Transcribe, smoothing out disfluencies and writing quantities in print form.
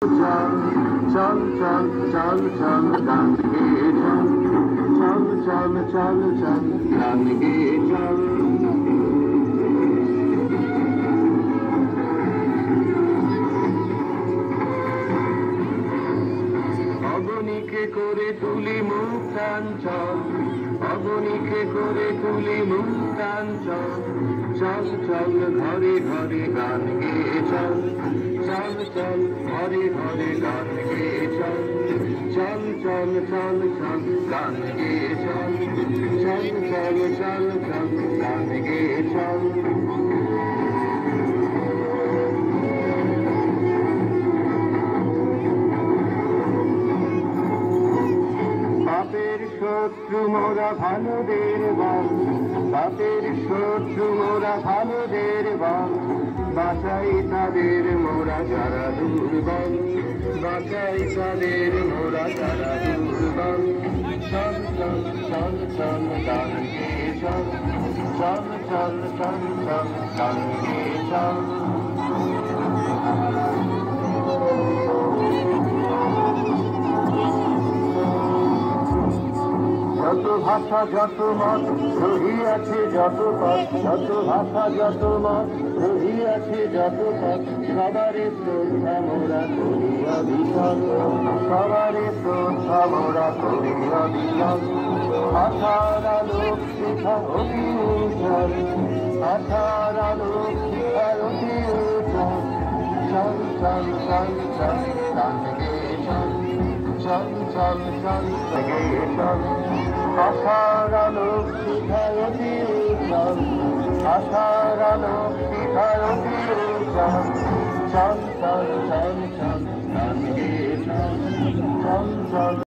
চল চল চল চল গান গেয়ে চল চল চল চল চল গান গেয়ে চল অগণিকে করে তুলি মুক্তাঞ্চল অগণিকে করে তুলি মুক্তাঞ্চল চল চল ঘরে ঘরে গান গেয়ে চল চল চল ঘরে ঘরে গান গেয়ে চল চল চল চল চল গান গেয়ে চল চল চল চল চল গান গেয়ে চল পাপের শত্রু মোরা ভালোদের বল পাপের শত্রু মোরা ভালোদের বল বাঁচাই তাদের মোরা যারা দুর্বল বাঁচাই তাদের মোরা যারা দুর্বল চল চল চল চল গান গেয়ে চল চল চল চল চল গান গেয়ে চল যত ভাষা যত মত রহিয়াছে যত পথ যত ভাষা যত মত রহিয়াছে যত পথ সবারে শ্রদ্ধা মোরা করিয়া বিশাল সবারে শ্রদ্ধা মোরা করিয়া বিশাল আশার আলোক শিখা অতি উজ্জ্বল আশার আলোক শিখা অতি উজ্জ্বল চল চল চল চল গান গেয়ে চল চল চল চল গেয়ে চল আশার আলোক শিখায় অতি উজ্জ্বল আশার আলোক শিখায় অতি উজ্জ্বল চল চল চল চল গান গেয়ে চল চল চল